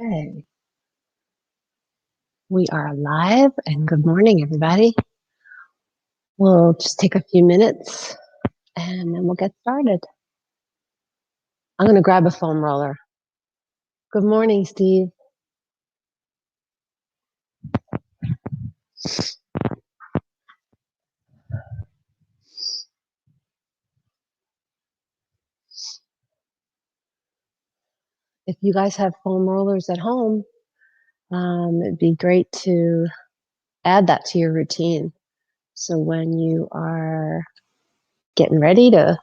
Okay, we are live and good morning, everybody. We'll just take a few minutes and then we'll get started. I'm going to grab a foam roller. Good morning, Steve. If you guys have foam rollers at home, it'd be great to add that to your routine. So when you are getting ready to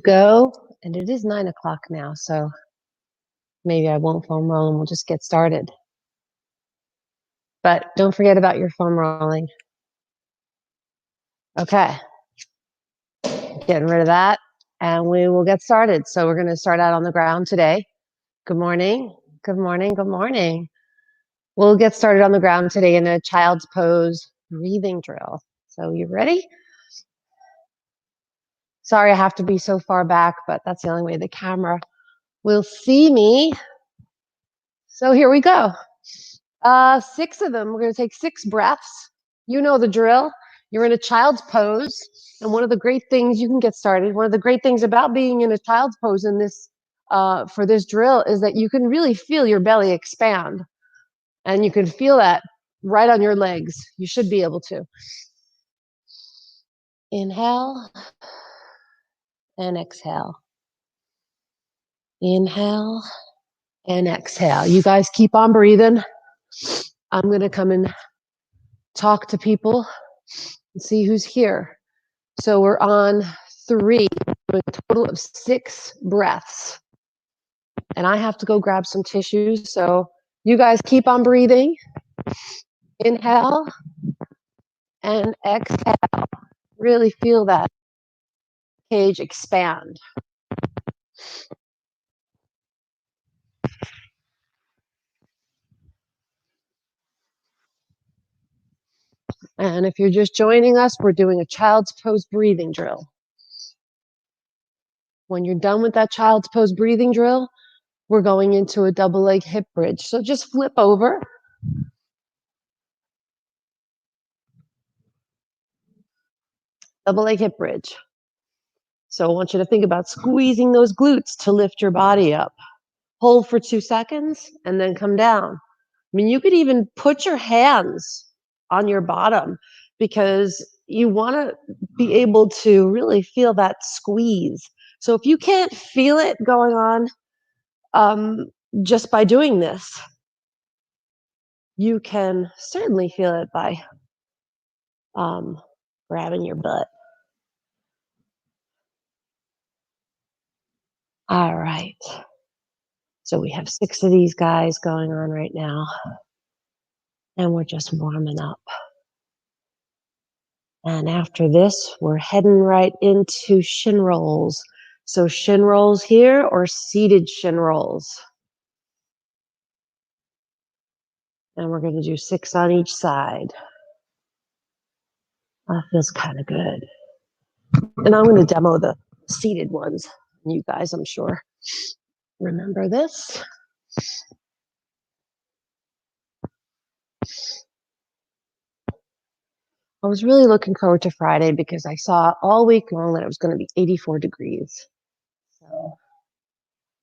go, and it is 9 o'clock now, so maybe I won't foam roll and we'll just get started. But don't forget about your foam rolling. Okay, getting rid of that. And we will get started. So we're going to start out on the ground today. Good morning. Good morning. Good morning. We'll get started on the ground today in a child's pose breathing drill. So you ready? Sorry, I have to be so far back, but that's the only way the camera will see me. So here we go. 6 of them. We're going to take 6 breaths. You know the drill. You're in a child's pose. And one of the great things, you can get started. One of the great things about being in a child's pose in this for this drill is that you can really feel your belly expand. And you can feel that right on your legs. You should be able to. Inhale and exhale. Inhale and exhale. You guys keep on breathing. I'm going to come and talk to people and see who's here. So we're on 3, a total of 6 breaths. And I have to go grab some tissues. So you guys keep on breathing. Inhale and exhale. Really feel that cage expand. And if you're just joining us, we're doing a child's pose breathing drill. When you're done with that child's pose breathing drill, we're going into a double leg hip bridge. So just flip over. Double leg hip bridge. So I want you to think about squeezing those glutes to lift your body up. Hold for 2 seconds and then come down. I mean, you could even put your hands on your bottom because you want to be able to really feel that squeeze. So if you can't feel it going on just by doing this, you can certainly feel it by grabbing your butt. All right. So we have 6 of these guys going on right now, and we're just warming up. And after this, we're heading right into shin rolls. So shin rolls here or seated shin rolls. And we're going to do 6 on each side. That feels kind of good. And I'm going to demo the seated ones. You guys, I'm sure, remember this. I was really looking forward to Friday because I saw all week long that it was going to be 84 degrees. So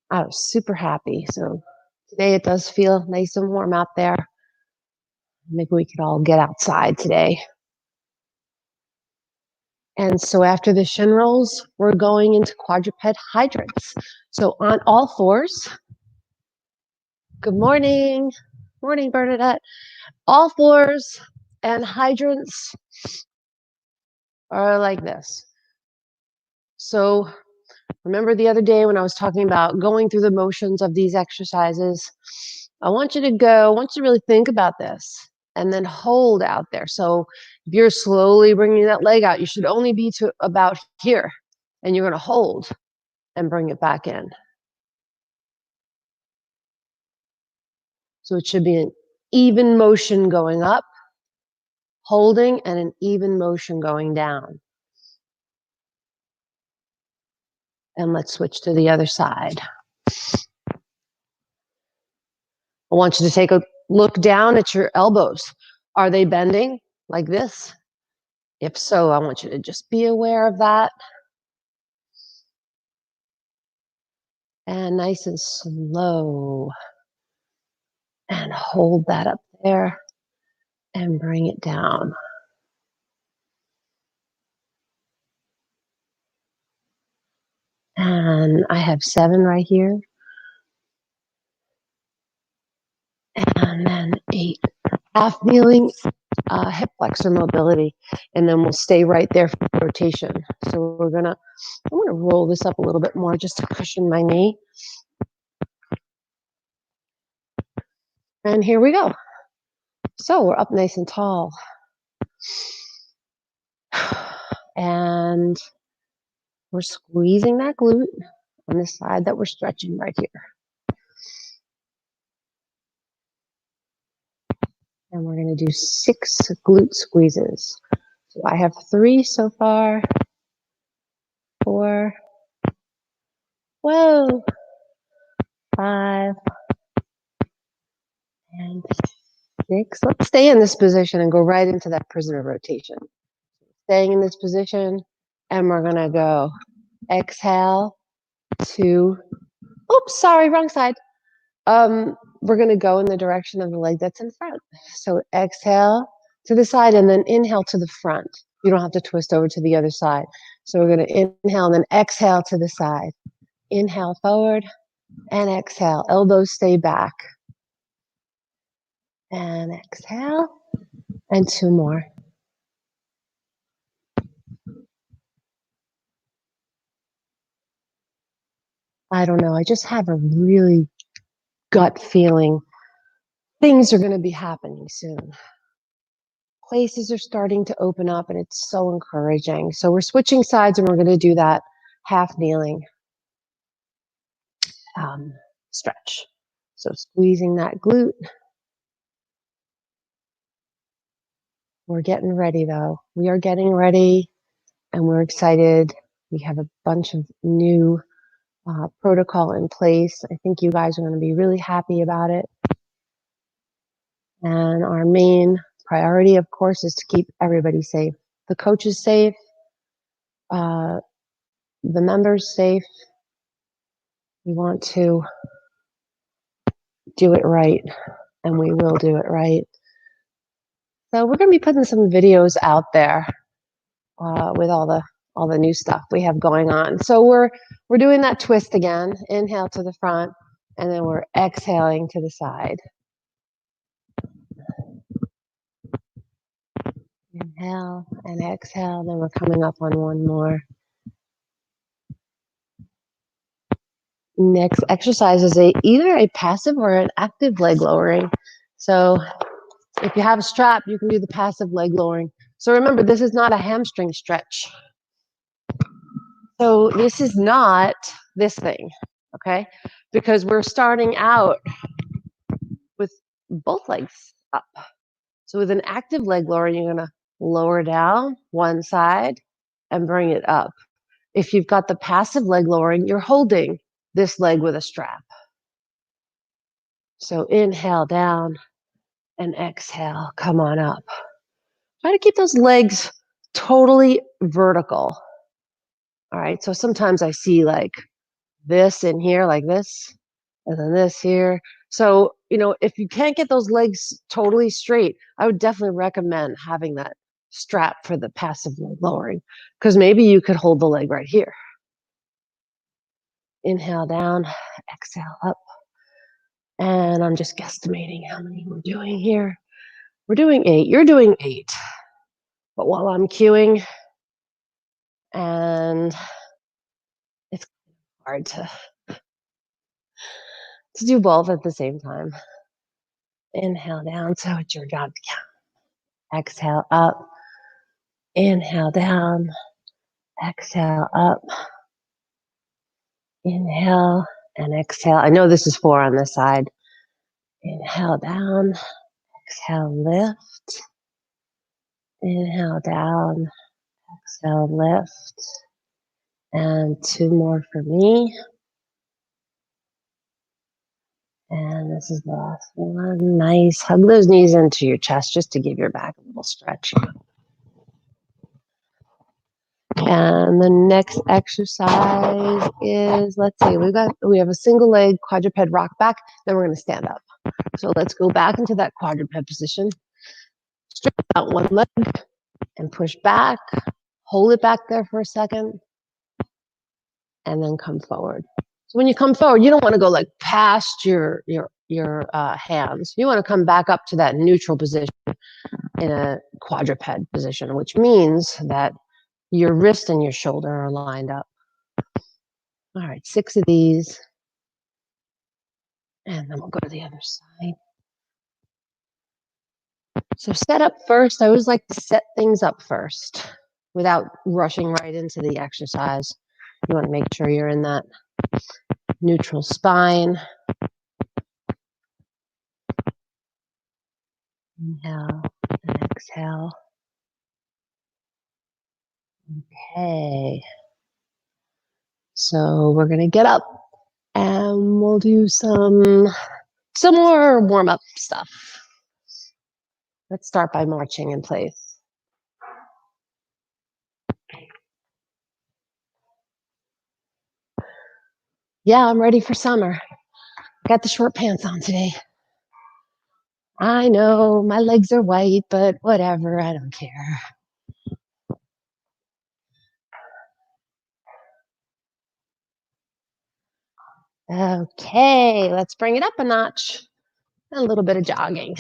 I was super happy. So today it does feel nice and warm out there. Maybe we could all get outside today. And so after the shin rolls, we're going into quadruped hydrants. So on all 4s. Good morning. Morning, Bernadette. All 4s and hydrants are like this. So remember the other day when I was talking about going through the motions of these exercises? I want you to really think about this and then hold out there. So if you're slowly bringing that leg out, you should only be to about here, and you're going to hold and bring it back in. So it should be an even motion going up, holding, and an even motion going down. And let's switch to the other side. I want you to take a look down at your elbows. Are they bending like this? If so, I want you to just be aware of that. And nice and slow. And hold that up there and bring it down. And I have 7 right here. And then 8. Half kneeling, hip flexor mobility. And then we'll stay right there for rotation. So I'm gonna roll this up a little bit more just to cushion my knee. And here we go. So we're up nice and tall. And we're squeezing that glute on the side that we're stretching right here. And we're going to do 6 glute squeezes. So I have 3 so far. 4. Whoa. 5. And 6. Let's stay in this position and go right into that prisoner rotation. Staying in this position, and we're going to go exhale to, oops, sorry, wrong side. We're going to go in the direction of the leg that's in front. So exhale to the side and then inhale to the front. You don't have to twist over to the other side. So we're going to inhale and then exhale to the side. Inhale forward and exhale. Elbows stay back. And exhale. And 2 more. I don't know. I just have a really gut feeling things are going to be happening soon. Places are starting to open up and it's so encouraging. So we're switching sides and we're going to do that half kneeling stretch. So squeezing that glute. We're getting ready though. We are getting ready and we're excited. We have a bunch of new protocol in place. I think you guys are going to be really happy about it. And our main priority, of course, is to keep everybody safe. The coaches safe, the members safe. We want to do it right, and we will do it right. So we're going to be putting some videos out there with all the new stuff we have going on. So we're doing that twist again. Inhale to the front, and then we're exhaling to the side. Inhale and exhale. Then we're coming up on one more. Next exercise is either a passive or an active leg lowering. So if you have a strap, you can do the passive leg lowering. So remember, this is not a hamstring stretch. So this is not this thing, okay? Because we're starting out with both legs up. So with an active leg lower, you're going to lower down one side and bring it up. If you've got the passive leg lowering, you're holding this leg with a strap. So inhale down and exhale, come on up. Try to keep those legs totally vertical. All right, so sometimes I see like this in here, like this, and then this here. So, if you can't get those legs totally straight, I would definitely recommend having that strap for the passive leg lowering, because maybe you could hold the leg right here. Inhale down, exhale up. And I'm just guesstimating how many we're doing here. We're doing 8. You're doing 8. But while I'm cueing, and it's hard to do both at the same time. Inhale down, so it's your job to count. Exhale up. Inhale down. Exhale up. Inhale and exhale. I know this is 4 on this side. Inhale down. Exhale, lift. Inhale down. Exhale, lift. And 2 more for me. And this is the last one. Nice. Hug those knees into your chest just to give your back a little stretch. And the next exercise is, let's see, we have a single leg quadruped rock back, then we're going to stand up. So let's go back into that quadruped position. Straighten out one leg and push back. Hold it back there for a second. And then come forward. So when you come forward, you don't want to go like past your hands. You want to come back up to that neutral position in a quadruped position, which means that your wrist and your shoulder are lined up. All right, 6 of these. And then we'll go to the other side. So set up first. I always like to set things up first without rushing right into the exercise. You want to make sure you're in that neutral spine. Inhale and exhale. Okay. So we're going to get up and we'll do some more warm-up stuff. Let's start by marching in place. Yeah, I'm ready for summer. Got the short pants on today. I know my legs are white, but whatever, I don't care. Okay, let's bring it up a notch. A little bit of jogging.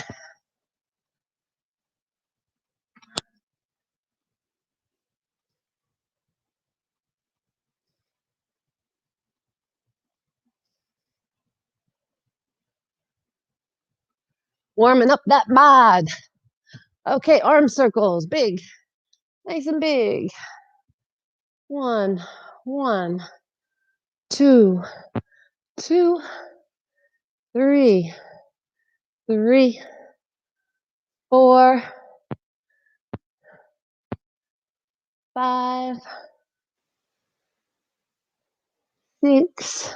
Warming up that bod. Okay, arm circles, big, nice and big. 1, 1, 2, 2, 3, 3, 4, 5, 6.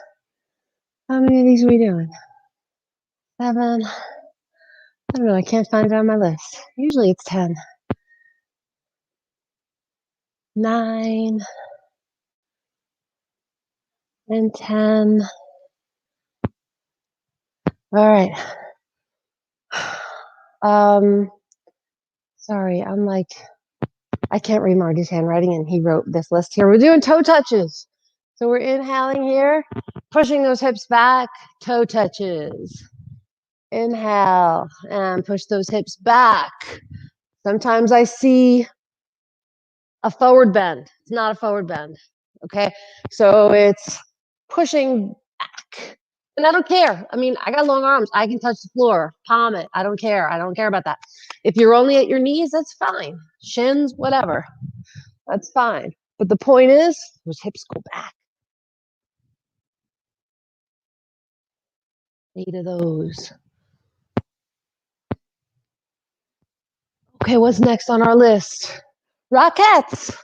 How many of these are we doing? 7. I don't know, I can't find it on my list. Usually it's 10. 9 and 10. All right. Sorry, I can't read Marty's handwriting, and he wrote this list here. We're doing toe touches. So we're inhaling here, pushing those hips back, toe touches. Inhale, and push those hips back. Sometimes I see a forward bend. It's not a forward bend, okay? So it's pushing back. And I don't care. I mean, I got long arms. I can touch the floor, palm it. I don't care. I don't care about that. If you're only at your knees, that's fine. Shins, whatever. That's fine. But the point is, those hips go back. 8 of those. Okay, what's next on our list? Rockettes.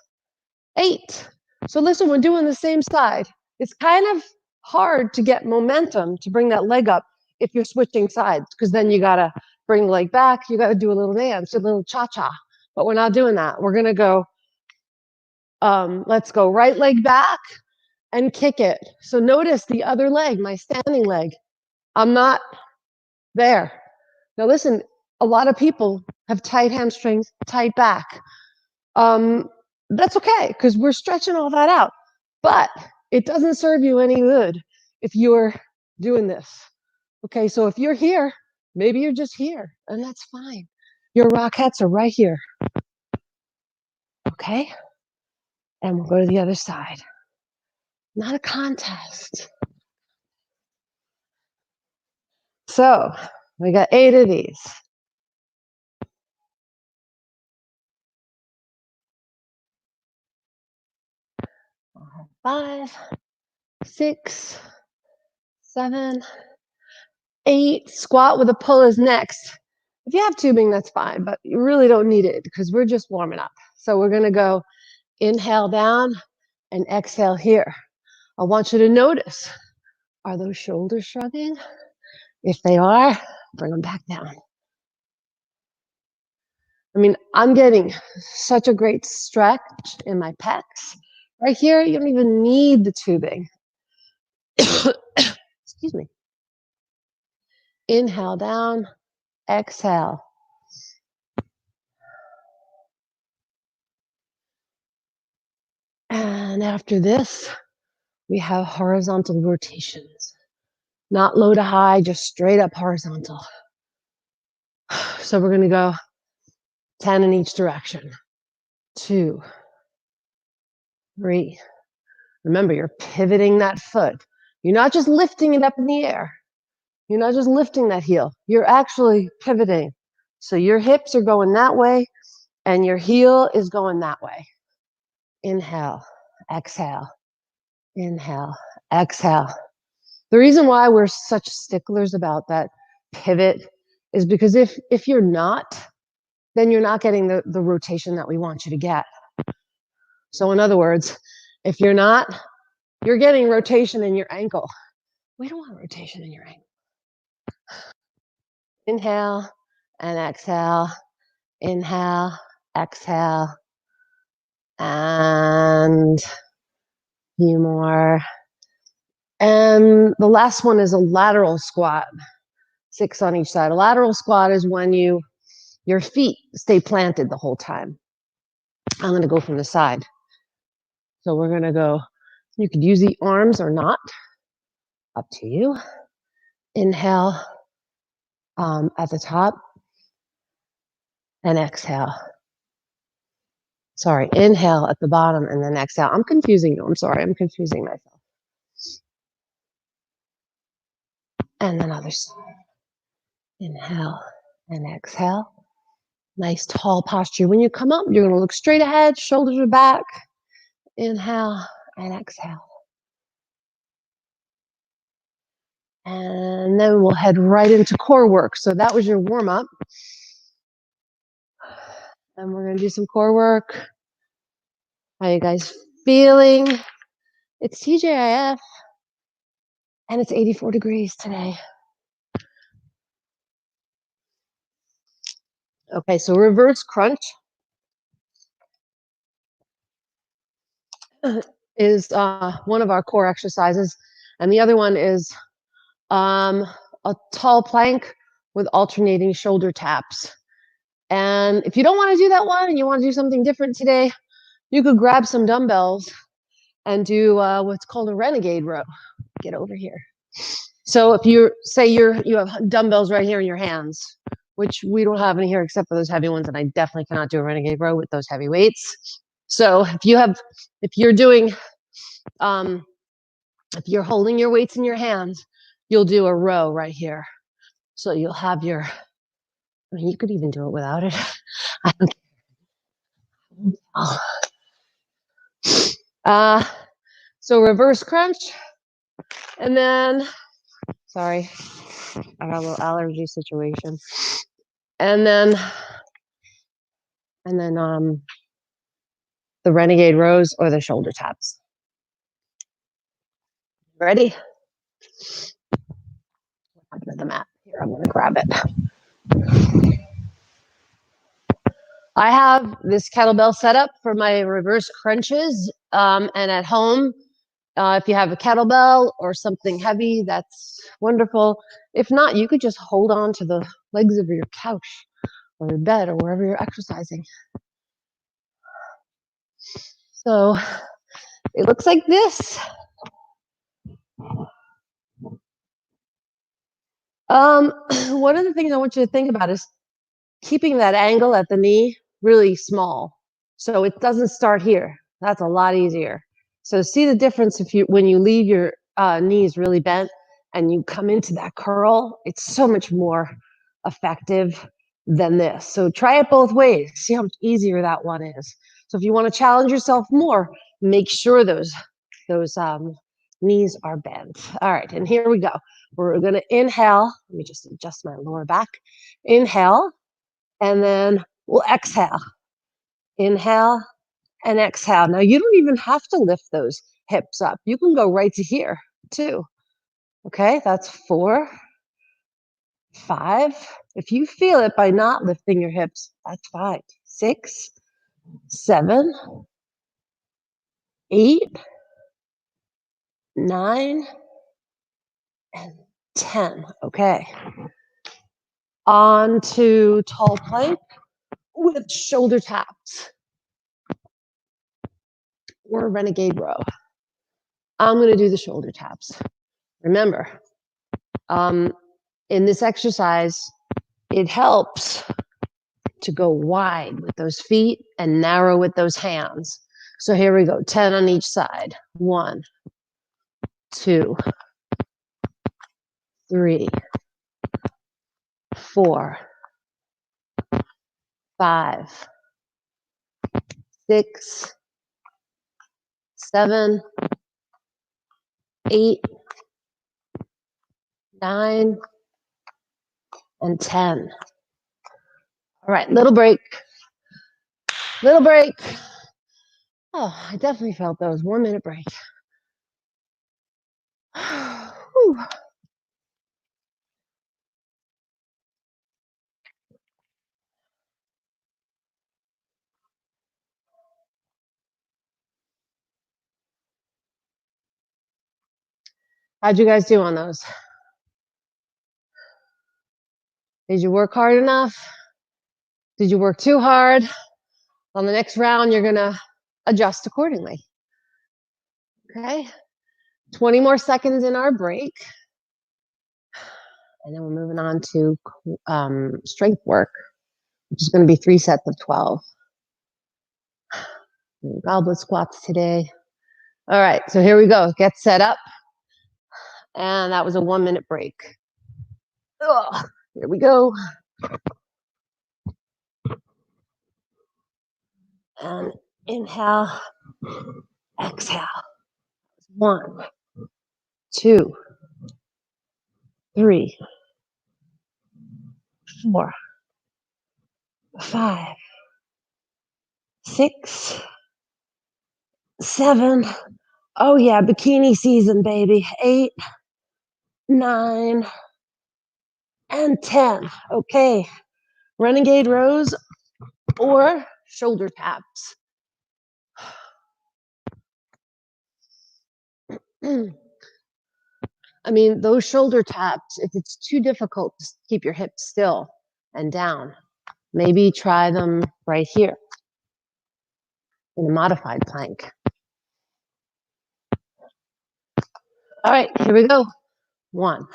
8. So listen, we're doing the same side. It's kind of hard to get momentum to bring that leg up if you're switching sides, because then you got to bring the leg back. You got to do a little dance, a little cha-cha. But we're not doing that. We're going to go, let's go right leg back and kick it. So notice the other leg, my standing leg. I'm not there. Now listen, a lot of people have tight hamstrings, tight back. That's okay, because we're stretching all that out. But it doesn't serve you any good if you're doing this. Okay, so if you're here, maybe you're just here, and that's fine. Your Rockettes are right here. Okay? And we'll go to the other side. Not a contest. So we got 8 of these. 5, 6, 7, 8. Squat with a pull is next. If you have tubing, that's fine, but you really don't need it because we're just warming up. So we're going to go inhale down and exhale here. I want you to notice, are those shoulders shrugging? If they are, bring them back down. I mean, I'm getting such a great stretch in my pecs. Right here, you don't even need the tubing. Excuse me. Inhale down, exhale. And after this, we have horizontal rotations. Not low to high, just straight up horizontal. So we're going to go 10 in each direction. 2, 3. Remember, you're pivoting that foot. You're not just lifting it up in the air. You're not just lifting that heel. You're actually pivoting. So your hips are going that way and your heel is going that way. Inhale, exhale, inhale, exhale. The reason why we're such sticklers about that pivot is because if you're not, then you're not getting the rotation that we want you to get. So in other words, if you're not, you're getting rotation in your ankle. We don't want rotation in your ankle. Inhale and exhale. Inhale, exhale, and a few more. And the last one is a lateral squat, 6 on each side. A lateral squat is when your feet stay planted the whole time. I'm going to go from the side. So we're going to go, you could use the arms or not, up to you. Inhale at the top and exhale. Sorry, inhale at the bottom and then exhale. I'm confusing you. I'm sorry, I'm confusing myself. And then other side. Inhale and exhale. Nice tall posture. When you come up, you're going to look straight ahead, shoulders are back. Inhale and exhale. And then we'll head right into core work. So that was your warm up. And we're going to do some core work. How are you guys feeling? It's TGIF and it's 84 degrees today. Okay, so reverse crunch is one of our core exercises. And the other one is a tall plank with alternating shoulder taps. And if you don't want to do that one and you want to do something different today, you could grab some dumbbells and do what's called a renegade row. Get over here. So if you say you have dumbbells right here in your hands, which we don't have any here except for those heavy ones, and I definitely cannot do a renegade row with those heavy weights. So if you're doing, if you're holding your weights in your hands, you'll do a row right here. So you'll have your, I mean, you could even do it without it. I don't care. So reverse crunch, and then, sorry, I got a little allergy situation. And then the renegade rows or the shoulder taps. Ready? Onto the mat. Here, I'm gonna grab it. I have this kettlebell set up for my reverse crunches, and at home, if you have a kettlebell or something heavy, that's wonderful. If not, you could just hold on to the legs of your couch or your bed or wherever you're exercising. So it looks like this. One of the things I want you to think about is keeping that angle at the knee really small. So it doesn't start here. That's a lot easier. So see the difference when you leave your knees really bent and you come into that curl, it's so much more effective than this. So try it both ways. See how much easier that one is. So if you want to challenge yourself more, make sure those knees are bent. All right, and here we go. We're going to inhale. Let me just adjust my lower back. Inhale, and then we'll exhale. Inhale and exhale. Now you don't even have to lift those hips up. You can go right to here too. Okay, that's 4, 5. If you feel it by not lifting your hips, that's fine. 6, 7, 8, 9, and 10. Okay. On to tall plank with shoulder taps or renegade row. I'm going to do the shoulder taps. Remember, in this exercise, it helps to go wide with those feet and narrow with those hands. So here we go, 10 on each side. 1, 2, 3, 4, 5, 6, 7, 8, 9, and 10. All right, little break. Little break. Oh, I definitely felt those. 1 minute break. Whew. How'd you guys do on those? Did you work hard enough? Did you work too hard? On the next round, you're going to adjust accordingly. Okay? 20 more seconds in our break. And then we're moving on to strength work, which is going to be 3 sets of 12. Goblet squats today. All right, so here we go. Get set up. And that was a 1 minute break. Ugh, here we go. And inhale, exhale. 1, 2, 3, 4, 5, 6, 7. Oh yeah, bikini season, baby. 8, 9, and 10. Okay. Renegade rows or shoulder taps. I mean, those shoulder taps, if it's too difficult to keep your hips still and down, maybe try them right here in a modified plank. All right, here we go. 1,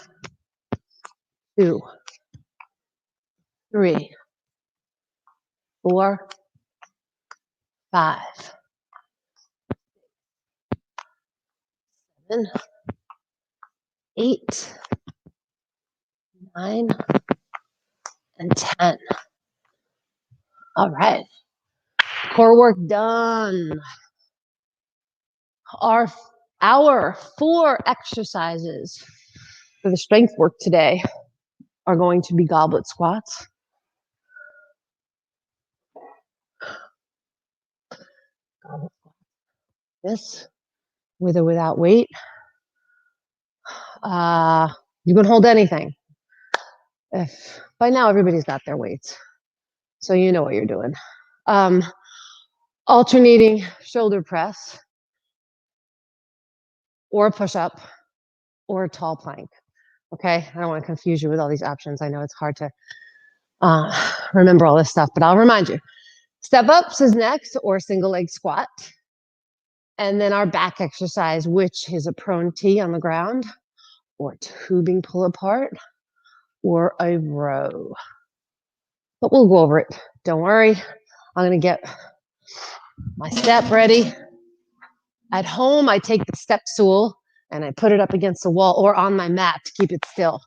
2, 3, 4, 5, 7, 8, 9, and 10. All right. Core work done. Our 4 exercises for the strength work today are going to be goblet squats, this with or without weight. You can hold anything. If by now everybody's got their weights, so you know what you're doing. Alternating shoulder press, or a push-up, or a tall plank. Okay, I don't want to confuse you with all these options. I know it's hard to remember all this stuff, but I'll remind you. Step ups is next, or single leg squat. And then our back exercise, which is a prone T on the ground, or tubing pull apart, or a row. But we'll go over it. Don't worry. I'm going to get my step ready. At home, I take the step stool and I put it up against the wall or on my mat to keep it still.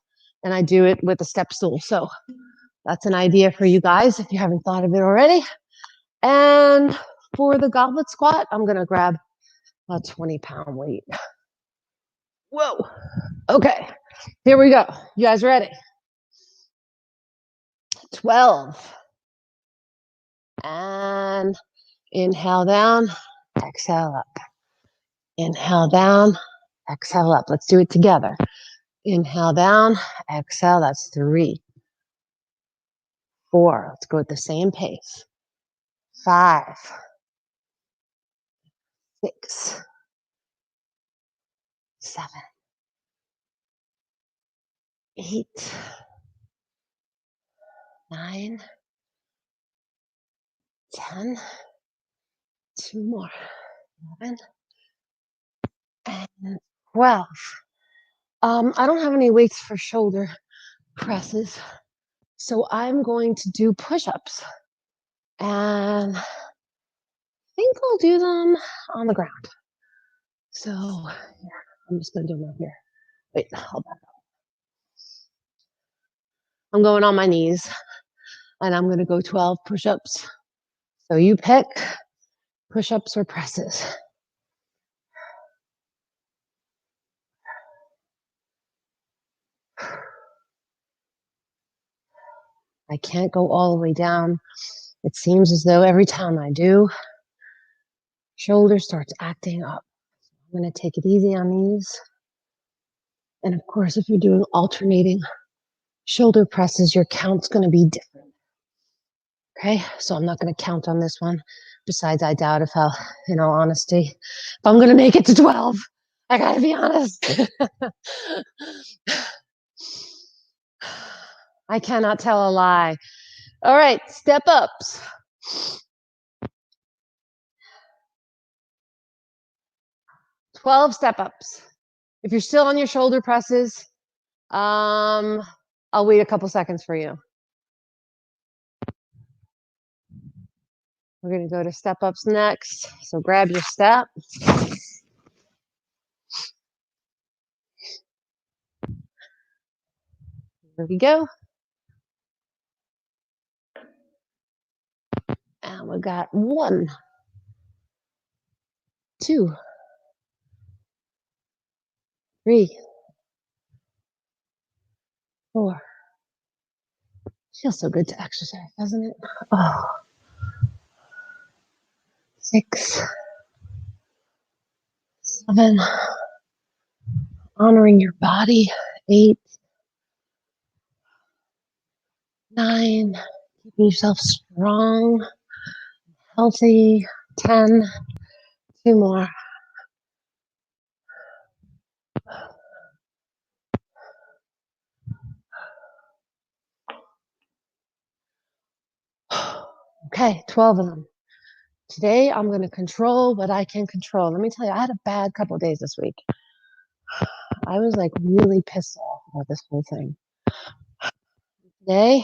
And I do it with a step stool. So that's an idea for you guys if you haven't thought of it already. And for the goblet squat, I'm going to grab a 20-pound weight. Whoa. Okay. Here we go. You guys ready? 12. And inhale down, exhale up. Inhale down, exhale up. Let's do it together. Inhale down, exhale. That's 3. 4. Let's go at the same pace. 5, 6, 7, 8, 9, 10. 2 more. 11 and 12. I don't have any weights for shoulder presses, so I'm going to do push-ups. And I think I'll do them on the ground. So yeah, I'm just going to do them up here. Wait, hold back up. I'm going on my knees, and I'm going to go 12 push-ups. So you pick push-ups or presses. I can't go all the way down. It seems as though every time I do, shoulder starts acting up. I'm going to take it easy on these. And of course, if you're doing alternating shoulder presses, your count's going to be different. Okay, so I'm not going to count on this one. Besides, I doubt if I'll, in all honesty, if I'm going to make it to 12. I got to be honest. I cannot tell a lie. All right, step ups. "12 step ups. If you're still on your shoulder presses, I'll wait a couple seconds for you. We're going to go to step ups next. So grab your step. Here we go. And we got 1, 2, 3, 4. Feels so good to exercise, doesn't it? Oh. 6, 7. Honoring your body. 8, 9. Keeping yourself strong, healthy. 10. 2 more. Okay, 12 of them. Today, I'm going to control what I can control. Let me tell you, I had a bad couple of days this week. I was like really pissed off about this whole thing. Today,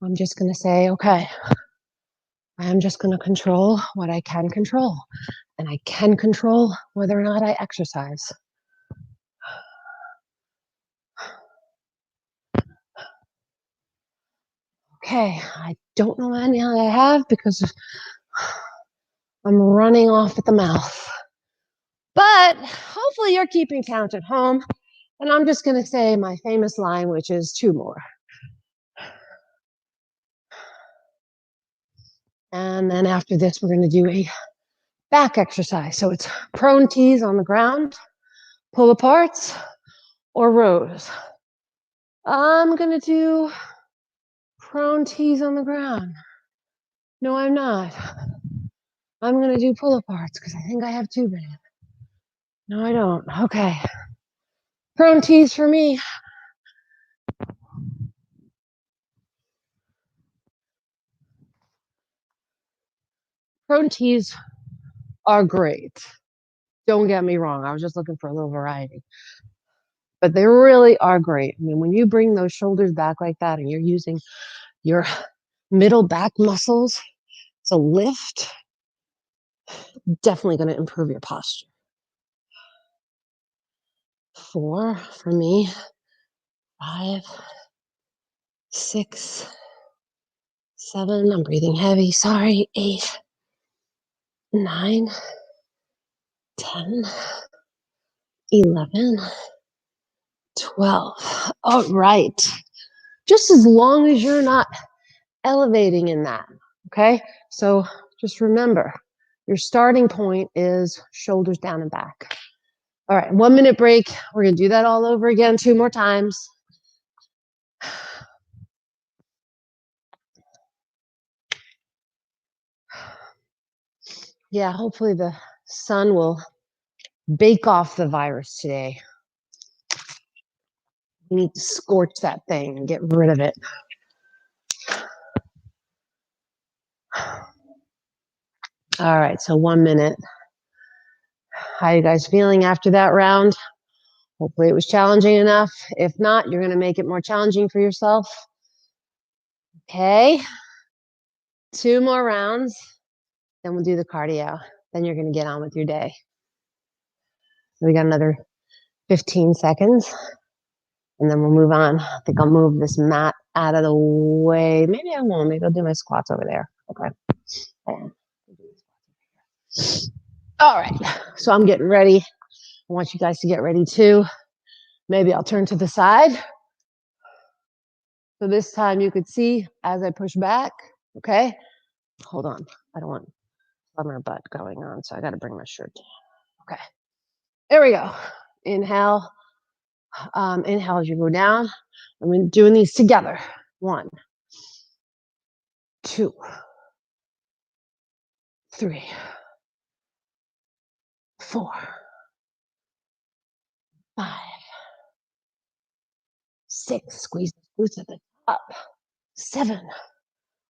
I'm just going to say, okay, I'm just going to control what I can control. And I can control whether or not I exercise. Okay, I don't know how many I have because I'm running off at the mouth. But hopefully you're keeping count at home. And I'm just going to say my famous line, which is 2 more. And then after this, we're going to do a back exercise. So it's prone tees on the ground, pull aparts, or rows. I'm going to do prone tees on the ground. No, I'm not. I'm going to do pull aparts because I think I have 2 many. No, I don't. Okay. Prone tees for me. Prone tees are great. Don't get me wrong. I was just looking for a little variety. But they really are great. I mean, when you bring those shoulders back like that and you're using your middle back muscles to lift, definitely going to improve your posture. 4 for me. 5, 6, 7. I'm breathing heavy. Sorry. 8, 9, 10, 11, 12. All right. Just as long as you're not elevating in that. Okay. So just remember your starting point is shoulders down and back. All right. 1 minute break. We're going to do that all over again 2 more times. Yeah, hopefully the sun will bake off the virus today. We need to scorch that thing and get rid of it. All right, so 1 minute. How are you guys feeling after that round? Hopefully it was challenging enough. If not, you're gonna make it more challenging for yourself. Okay, 2 more rounds, then we'll do the cardio. Then you're gonna get on with your day. So we got another 15 seconds, and then we'll move on. I think I'll move this mat out of the way. Maybe I won't. Maybe I'll do my squats over there. Okay. All right. So I'm getting ready. I want you guys to get ready too. Maybe I'll turn to the side. So this time you could see as I push back. Okay. Hold on. I don't want summer butt going on, so I got to bring my shirt down. Okay. There we go. Inhale. Inhale as you go down. I'm doing these together. 1, 2, 3, 4, 5, 6. Squeeze the glutes at the top. 7.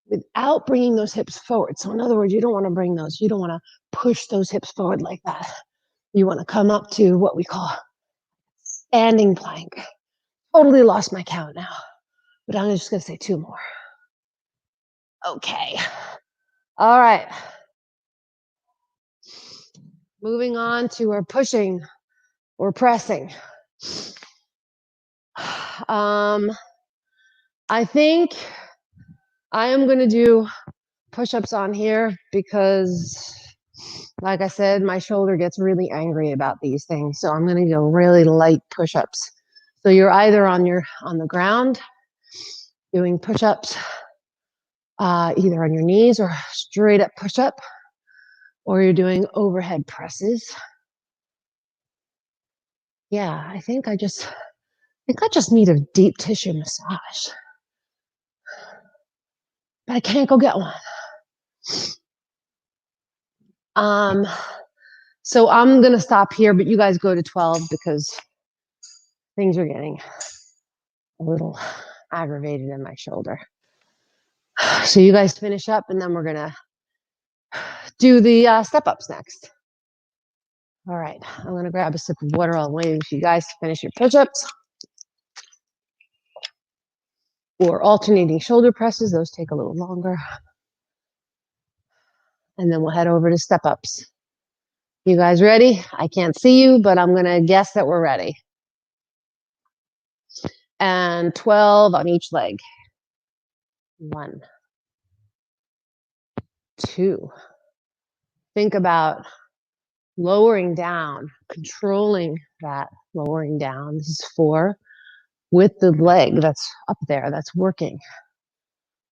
Without bringing those hips forward. So in other words, you don't want to bring those. You don't want to push those hips forward like that. You want to come up to what we call standing plank. Totally lost my count now, but I'm just going to say 2 more. Okay. All right. Moving on to our pushing or pressing. I think I am going to do push-ups on here because, like I said, my shoulder gets really angry about these things. So I'm going to go really light push-ups. So you're either on the ground doing push-ups, either on your knees or straight up push-up, or you're doing overhead presses. Yeah, I think I just need a deep tissue massage. But I can't go get one. So I'm gonna stop here, but you guys go to 12 because things are getting a little aggravated in my shoulder. So you guys finish up, and then we're gonna do the step-ups next. All right, I'm gonna grab a sip of water while I'm waiting for you guys to finish your push-ups. Or alternating shoulder presses, those take a little longer. And then we'll head over to step-ups. You guys ready? I can't see you, but I'm gonna guess that we're ready. And 12 on each leg. 1, 2. Think about lowering down, controlling that lowering down. This is 4 with the leg that's up there, that's working.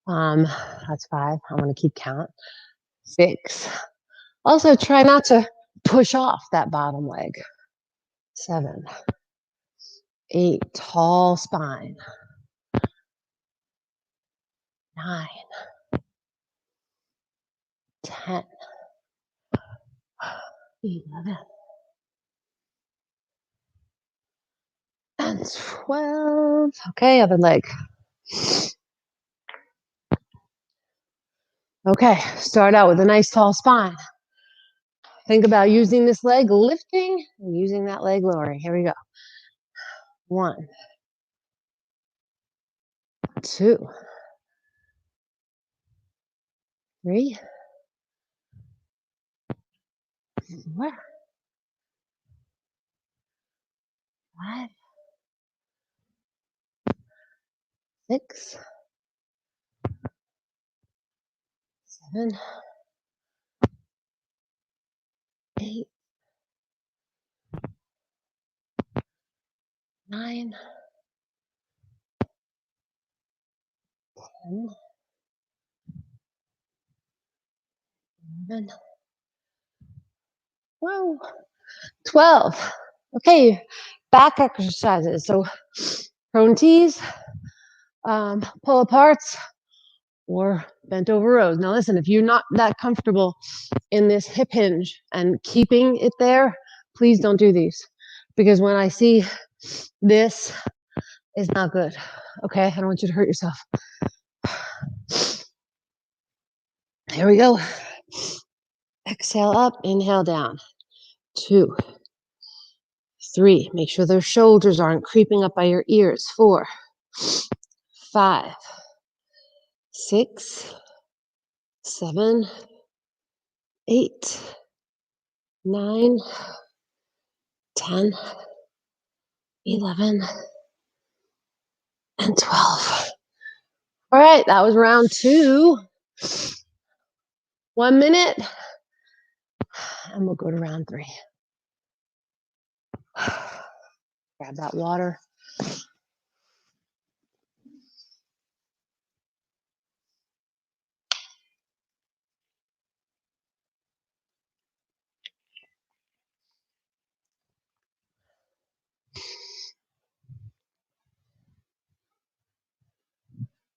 That's 5. I'm going to keep count. 6. Also, try not to push off that bottom leg. 7, 8. Tall spine. 9, 10, 11, and 12. Okay, other leg. Okay, start out with a nice tall spine. Think about using this leg lifting and using that leg lowering. Here we go. 1, 2, 3, 4, 5, 6, 7, 8, 9, 10, 11, whoa, 12. Okay, back exercises. So prone tees, pull aparts, or bent over rows. Now listen, if you're not that comfortable in this hip hinge and keeping it there, please don't do these, because when I see this is not good. Okay, I don't want you to hurt yourself. Here we go. Exhale up, inhale down. 2, 3. Make sure those shoulders aren't creeping up by your ears. 4, 5, 6, 7, 8, 9, 10, 11, and 12. All right, that was round 2. 1 minute, and we'll go to round 3. Grab that water.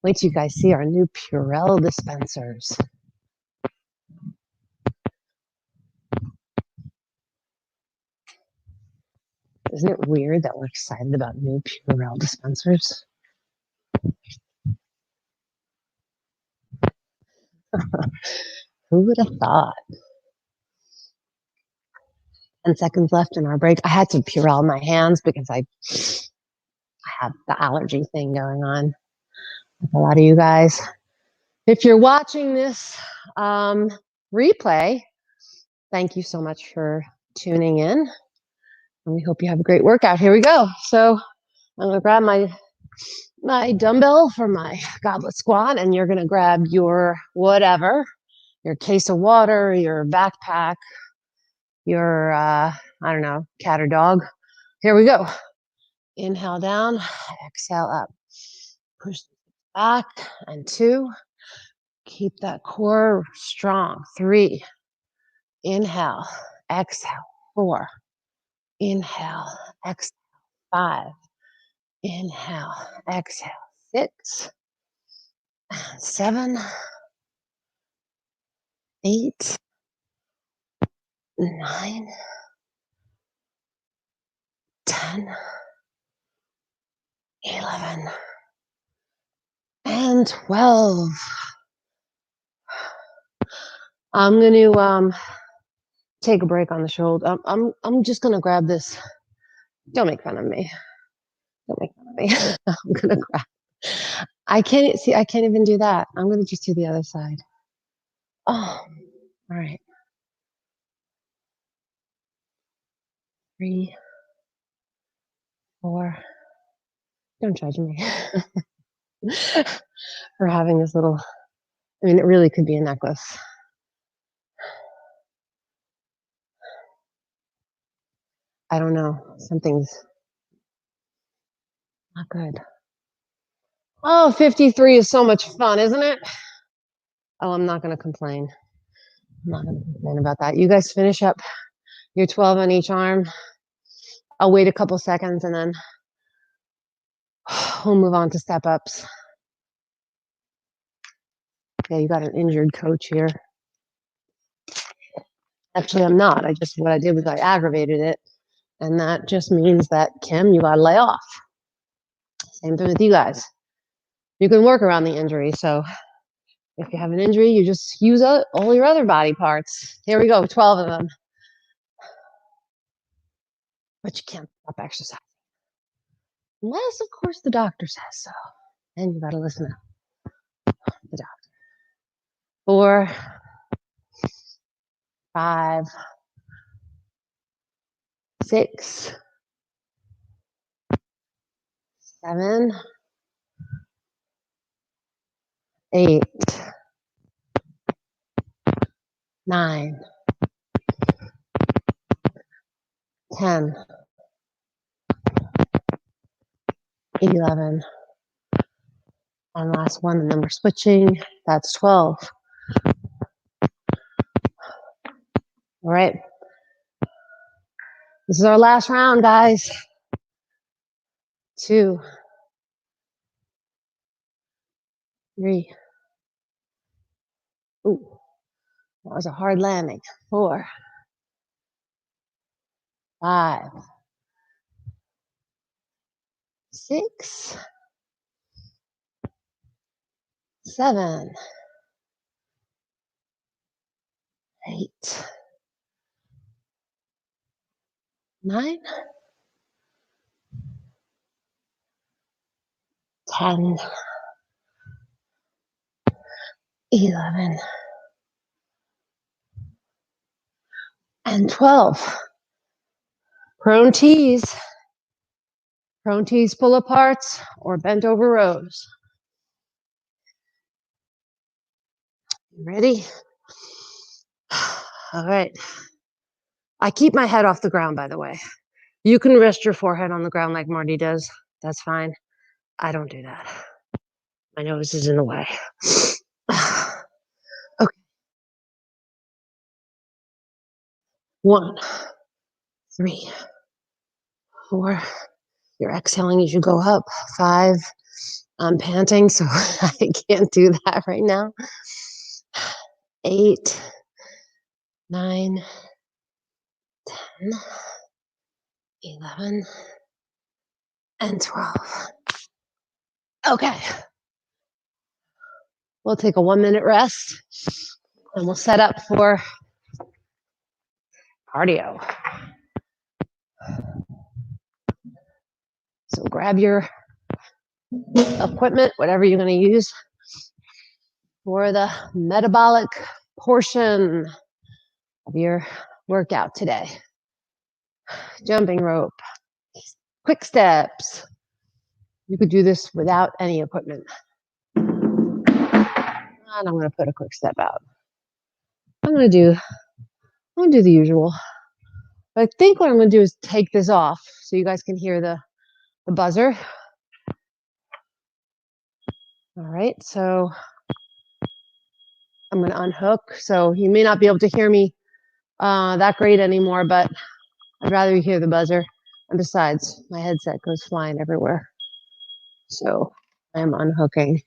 Wait till you guys see our new Purell dispensers. Isn't it weird that we're excited about new Purell dispensers? Who would have thought? 10 seconds left in our break. I had to Purell my hands because I have the allergy thing going on with a lot of you guys. If you're watching this replay, thank you so much for tuning in. And we hope you have a great workout. Here we go. So I'm going to grab my dumbbell for my goblet squat, and you're going to grab your whatever, your case of water, your backpack, your, I don't know, cat or dog. Here we go. Inhale down, exhale up. Push back, and 2. Keep that core strong. 3. Inhale, exhale. 4. Inhale, exhale. 5. Inhale, exhale. 6, 7, 8, 9, 10, 11, and 12. I'm going to take a break on the shoulder. I'm just going to grab this. Don't make fun of me. Don't make fun of me. I'm going to grab. I can't even do that. I'm going to just do the other side. Oh, all right. 3, 4. Don't judge me for having this little, I mean, it really could be a necklace. I don't know. Something's not good. Oh, 53 is so much fun, isn't it? Oh, I'm not going to complain. I'm not going to complain about that. You guys finish up your 12 on each arm. I'll wait a couple seconds and then we'll move on to step ups. Yeah, you got an injured coach here. Actually, I'm not. What I did was I aggravated it. And that just means that, Kim, you got to lay off. Same thing with you guys. You can work around the injury. So if you have an injury, you just use all your other body parts. Here we go, 12 of them. But you can't stop exercising. Unless, of course, the doctor says so. And you got to listen to the doctor. 4, 5, 6, 7, 8, 9, 10, 11, and last one, and then we're switching. That's 12. All right. This is our last round, guys. 2, 3, Ooh, that was a hard landing. 4, 5, 6, 7, 8, 9, 10, 11, and 12. Prone tees. Prone tees pull aparts or bent over rows. You ready? All right. I keep my head off the ground, by the way. You can rest your forehead on the ground like Marty does. That's fine. I don't do that. My nose is in the way. Okay. 1, 3, 4. You're exhaling as you go up. 5. I'm panting, so I can't do that right now. 8, 9, 10, 11, and 12. Okay. We'll take a 1-minute rest and we'll set up for cardio. So grab your equipment, whatever you're going to use for the metabolic portion of your workout today. Jumping rope, quick steps. You could do this without any equipment. And I'm going to put a quick step out. I'm going to do the usual. But I think what I'm going to do is take this off so you guys can hear the buzzer. All right, so I'm going to unhook. So you may not be able to hear me that great anymore, but I'd rather you hear the buzzer. And besides, my headset goes flying everywhere. So I'm unhooking.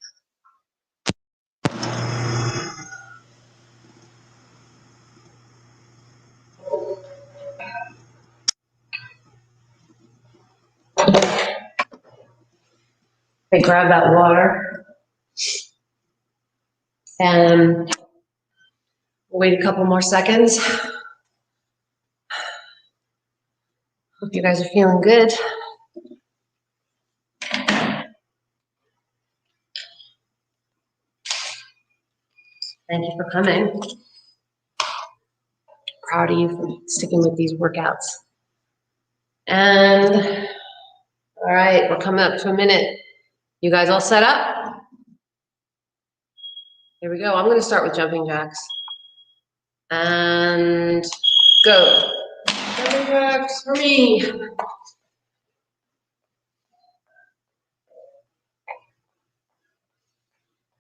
Okay, grab that water. And wait a couple more seconds. Hope you guys are feeling good. Thank you for coming. Proud of you for sticking with these workouts. And all right, we're coming up to a minute. You guys all set up? Here we go. I'm going to start with jumping jacks. And go. Jumping jacks for me.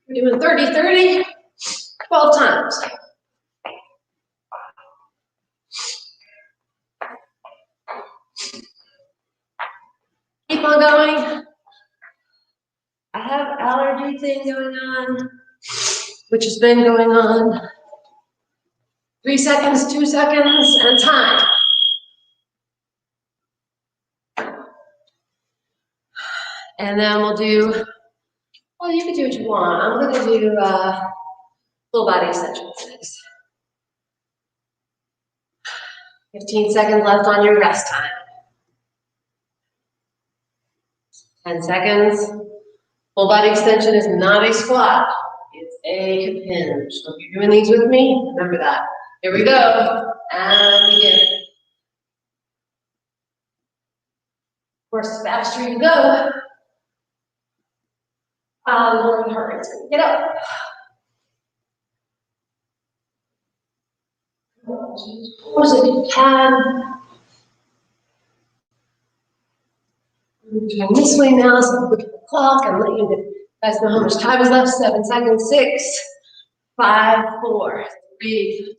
We're doing 30-30, 12 times. Keep on going. I have allergy thing going on, which has been going on. 3 seconds, 2 seconds, and time. And then we'll do, well, you can do what you want. I'm going to do full body extensions next. 15 seconds left on your rest time. 10 seconds. Full body extension is not a squat. It's a hinge. So if you're doing these with me, remember that. Here we go. And begin. Of course, the faster you go, the more your heart rate's going to get up. Pause if you can. I'm turn this way now, so look at the clock and let you guys know how much time is left. 7 seconds. 6, 5, 4, 3,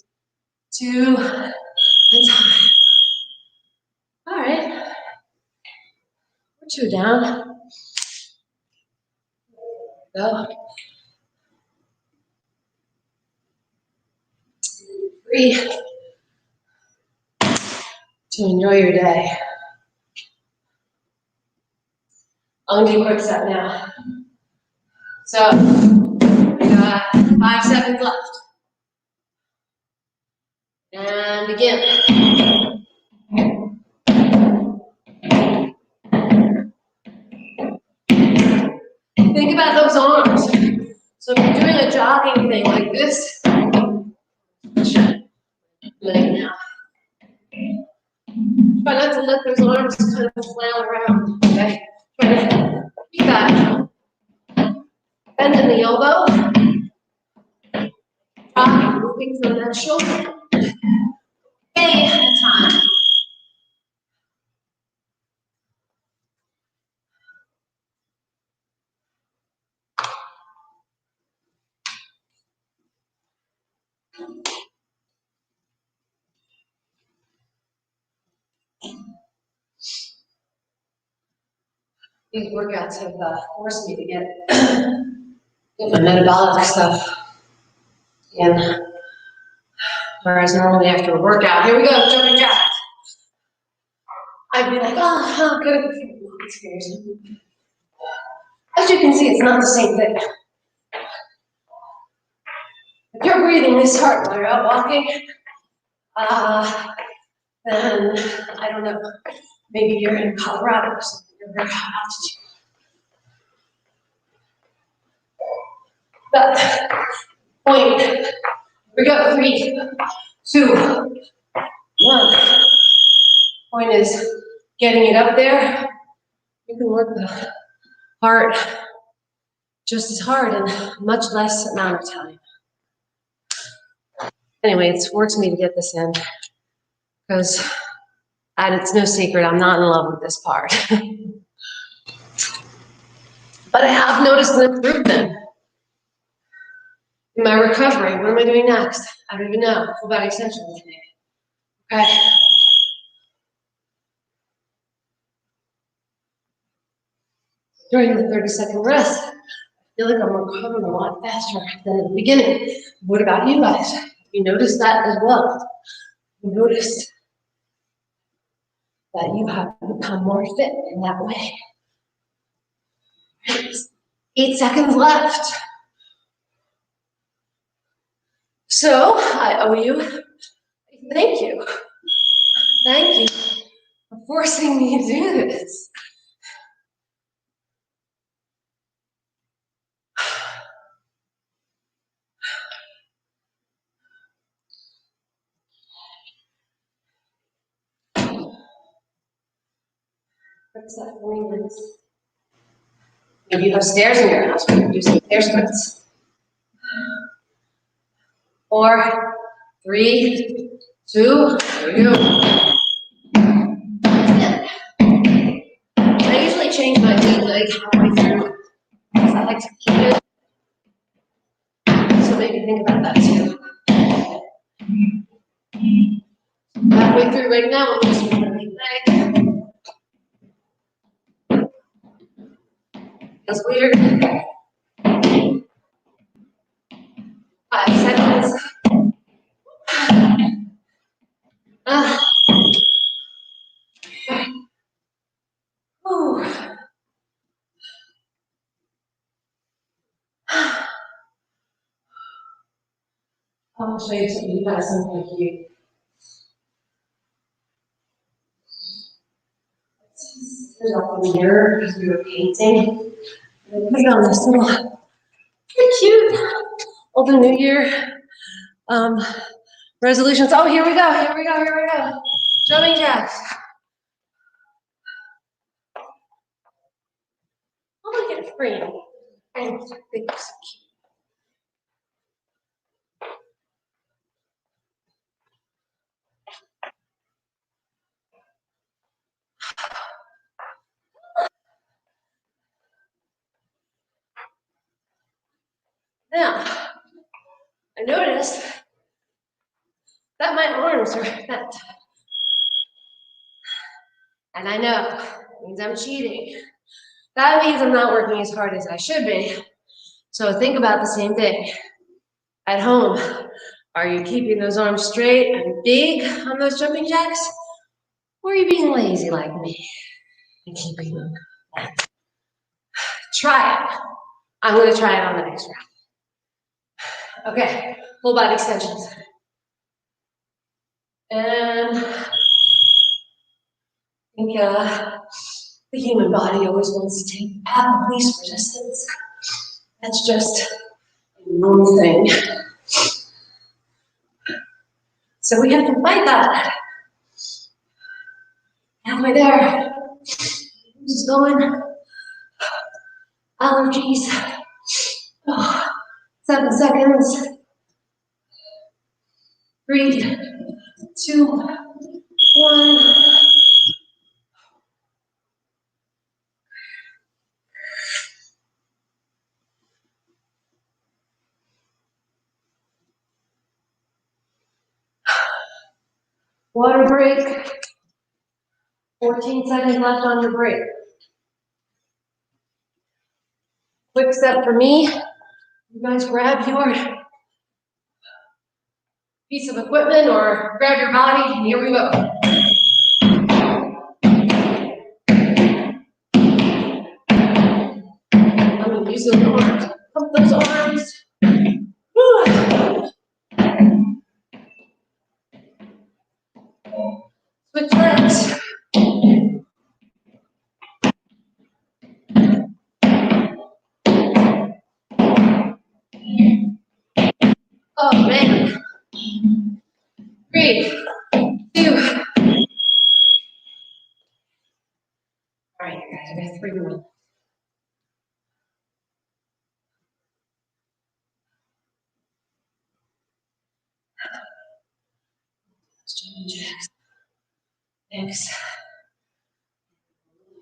2, and time. All right. We're 2 down. Go. free to enjoy your day. I'm gonna do a quick set now. So, we got 5 seconds left. And begin. Think about those arms. So if you're doing a jogging thing like this, leg now. Try not to let those arms kind of flail around, okay? Try to keep that bend in the elbow. Try moving from that shoulder. Day at a time. These workouts have forced me to get my metabolic stuff in. Whereas normally after a workout, here we go, jumping jacks. I'd be like, oh, good experience. As you can see, it's not the same thing. If you're breathing this hard while you're out walking, then I don't know, maybe you're in Colorado or something, you're very high altitude. But point, here we go, 3, 2, 1. Point is getting it up there. You can work the heart just as hard in much less amount of time. Anyway, it's forced me to get this in because, and it's no secret, I'm not in love with this part. But I have noticed an improvement in my recovery. What am I doing next? I don't even know. Full body extension technique. Okay. During the 30-second rest, I feel like I'm recovering a lot faster than at the beginning. What about you guys? You noticed that as well? You noticed that you have become more fit in that way. 8 seconds left. So I owe you a thank you. Thank you for forcing me to do this. What's that for me, Liz? Maybe you have stairs in your house, we can do some stair sprints. 4, 3, 2, here we go. I usually change my lead leg halfway through because I like to keep it. So maybe think about that too. Halfway through right now, I'm just moving my lead leg. Feels weird. 5 seconds. I'll show you something. You got something like you. There's a mirror because we were painting. And I put it on this little, pretty cute, all the New Year resolutions. Oh, here we go, here we go, here we go. Jumping jacks. I'm gonna get a frame. I think it's so cute. Now, I noticed that my arms are bent. And I know, it means I'm cheating. That means I'm not working as hard as I should be. So think about the same thing. At home, Are you keeping those arms straight and big on those jumping jacks? Or are you being lazy like me and keeping them? Try it. I'm going to try it on the next round. Okay, full body extensions. And I think the human body always wants to take at least resistance. That's just a normal thing. So we have to fight that. Halfway there. Who's going? Allergies. Oh, 7 seconds. 3, 2, 1. Water break. 14 seconds left on your break. Quick step for me. You guys grab your piece of equipment or grab your body, and here we go. I'm going to use those arms. Pump those arms. Switch legs. Oh man. 3, 2. All right, guys, I got 3 more. Thanks.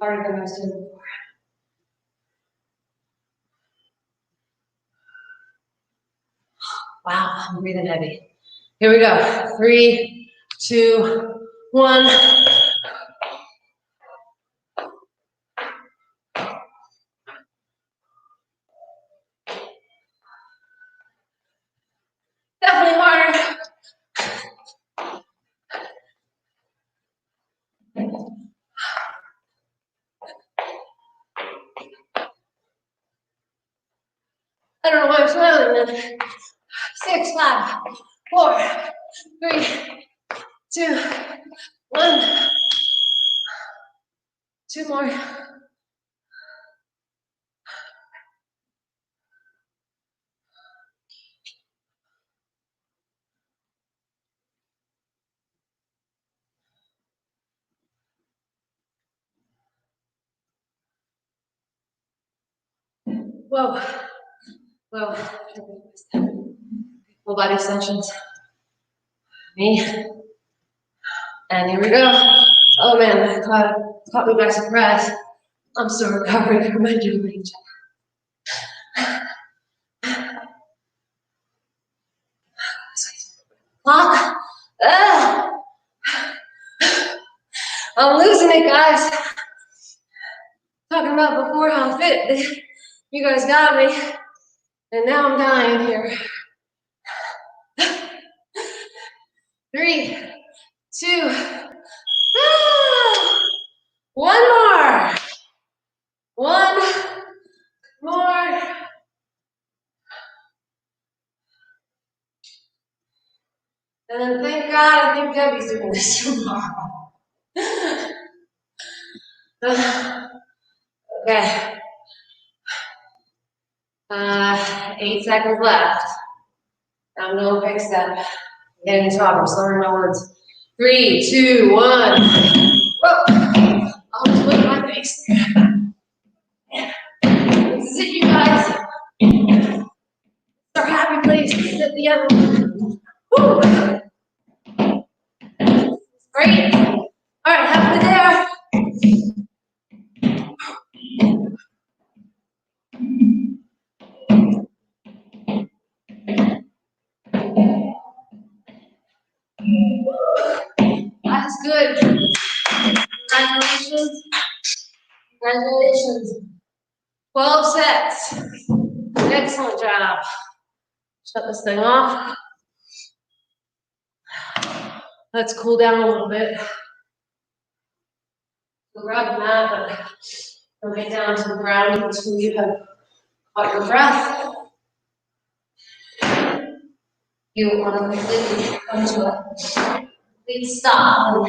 Harder than I was doing before. Wow, I'm breathing heavy. Here we go. 3, 2, 1. Definitely harder. I don't know why I'm smiling then. 6, 5, 4, 3, 2, 1. 2 more. Whoa. Whoa. Full body extensions. Me. And here we go. Oh man, that caught me by surprise. I'm still recovering from my jumping jack. Clock. I'm losing it, guys. Talking about before how fit you guys got me, and now I'm dying here. 3, 2, 1 more. 1 more. And then thank God, I think Debbie's doing this tomorrow. Okay. 8 seconds left. I'm going quick step. Getting to talk, I'm slurring my words. 3, 2, 1. Whoa! I'll just put my face. This is it, you guys. It's our happy place. This is at the end. Woo! Great. All right, halfway there. That's good. Congratulations. Congratulations. 12 sets. Excellent job. Shut this thing off. Let's cool down a little bit. So grab the mat, but don't get down to the ground until you have caught your breath. You want to completely come to a complete stop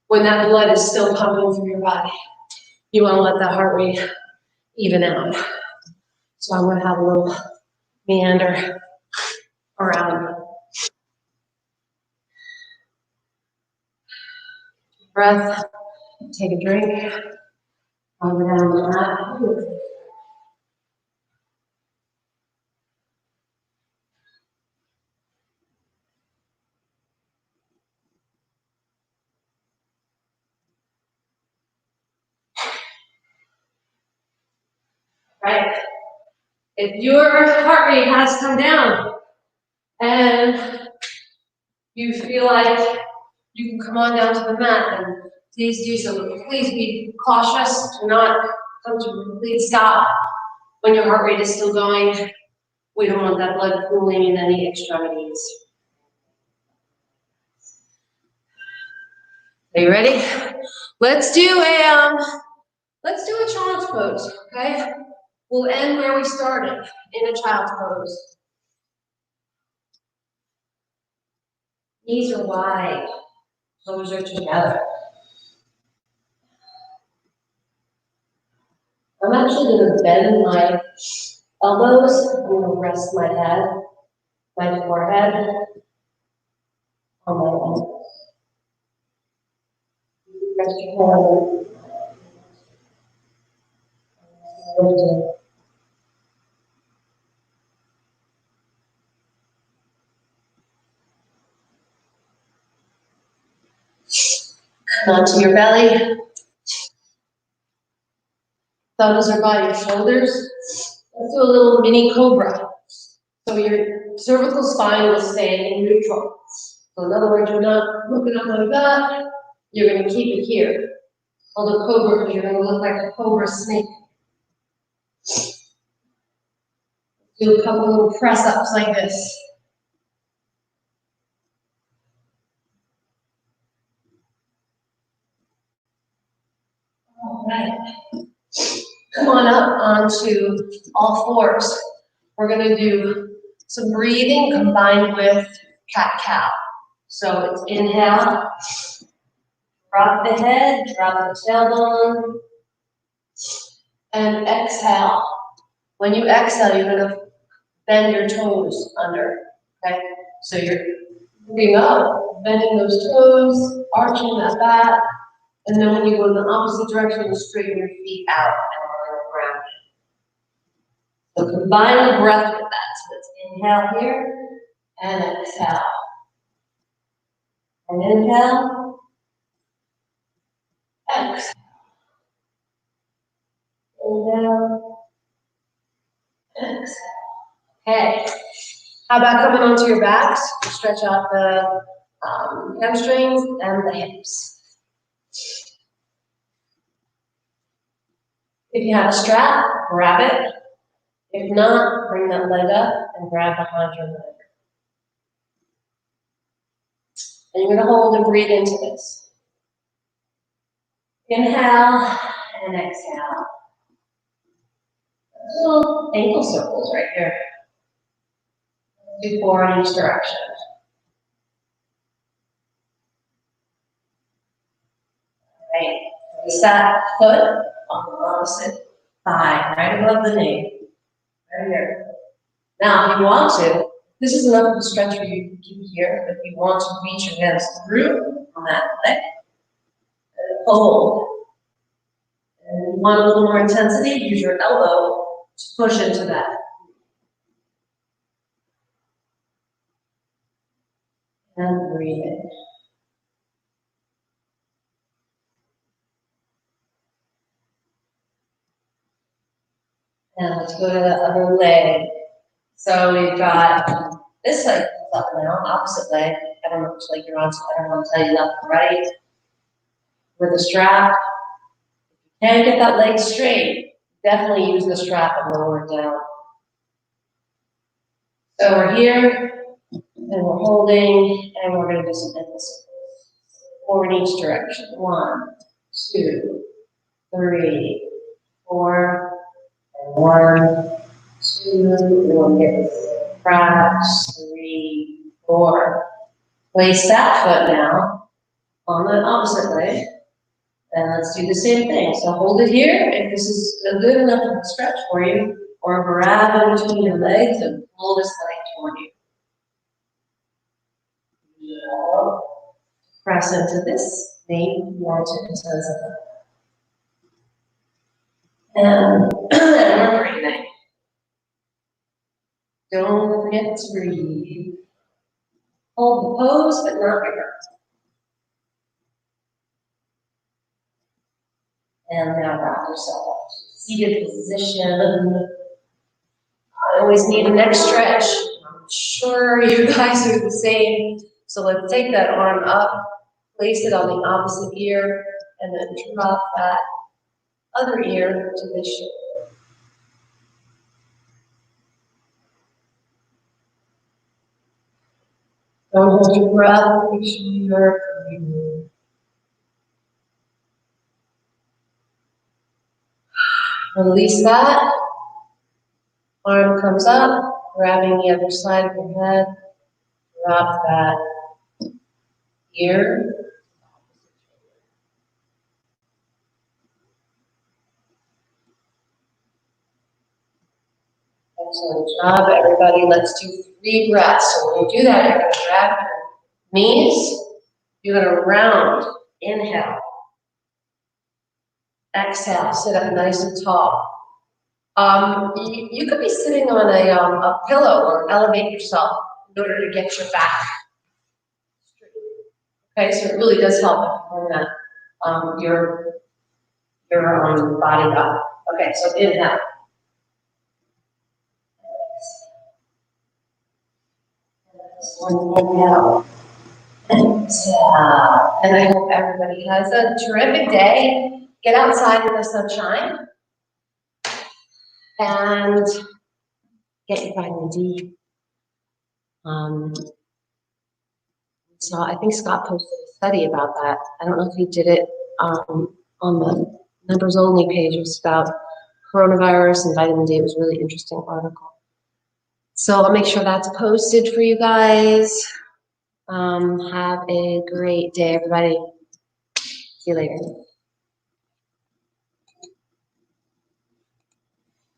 when that blood is still pumping through your body. You want to let that heart rate even out. So I'm going to have a little meander around. Breath, take a drink, calm down on the mat. Right? If your heart rate has come down and you feel like you can come on down to the mat, and please do so. Please be cautious. Do not come to a complete stop when your heart rate is still going. We don't want that blood pooling in any extremities. Are you ready? Let's do a child's pose, okay? We'll end where we started, in a child's pose. Knees are wide, toes are together. I'm actually going to bend my elbows. I'm going to rest my head, my forehead on my elbows. Rest your head. Come onto your belly. Thumbs are by your shoulders. Let's do a little mini cobra. So your cervical spine will stay in neutral. So in other words, you're not looking up like that. You're going to keep it here. Hold a cobra because you're going to look like a cobra snake. Do a couple little press ups like this. All right. Come on up onto all fours. We're going to do some breathing combined with cat-cow. So it's inhale, drop the head, drop the tailbone, and exhale. When you exhale, you're going to bend your toes under, okay? So you're moving up, bending those toes, arching that back, and then when you go in the opposite direction, you straighten your feet out and roll around. So combine the breath with that. So it's inhale here, and exhale. And inhale, exhale. Inhale, exhale. Okay. How about coming onto your backs? Stretch out the hamstrings and the hips. If you have a strap, grab it. If not, bring that leg up and grab behind your leg. And you're going to hold and breathe into this. Inhale and exhale. Little ankle circles right here. Do 4 in each direction. Right. Place that foot on the opposite thigh, right above the knee. Right here. Now, if you want to, this is enough of a stretch for you to keep here, but if you want to reach your hands through on that leg, and fold. And if you want a little more intensity, use your elbow to push into that. And breathe in. And let's go to the other leg. So we've got this leg up now, opposite leg. I don't know which leg you're on, so I don't want to tell you left or right. With a strap. If you can't get that leg straight, definitely use the strap and lower it down. So we're here. And we're holding, and we're going to do some emphasis. 4 in each direction. 1, 2, 3, 4, and 1, 2. We'll get cracks. 3, 4. Place that foot now on the opposite leg. And let's do the same thing. So hold it here if this is a good enough of a stretch for you, or grab it between your legs and pull this leg toward you. Yeah. Press into this. Maybe you want to and we're breathing. Don't forget to breathe. Hold the pose, but not bigger. And now wrap yourself up to seated position. I always need a neck stretch. I'm sure you guys are the same. So let's take that arm up, place it on the opposite ear, and then drop that other ear to the shoulder. Don't hold your breath, make sure you're breathing. Release that. Arm comes up, grabbing the other side of your head. Drop that ear. Excellent job, everybody. Let's do 3 breaths. So when you do that, you're going to grab your knees. You're going to round. Inhale. Exhale. Sit up nice and tall. You could be sitting on a pillow or elevate yourself in order to get your back straight. Okay, so it really does help if you bring that your body up. Okay, so inhale. Inhale. Exhale. And I hope everybody has a terrific day. Get outside in the sunshine and get your vitamin D. So I think Scott posted a study about that. I don't know if he did it on the members only page. It was about coronavirus and vitamin D. It was a really interesting article. So I'll make sure that's posted for you guys. Have a great day, everybody. See you later.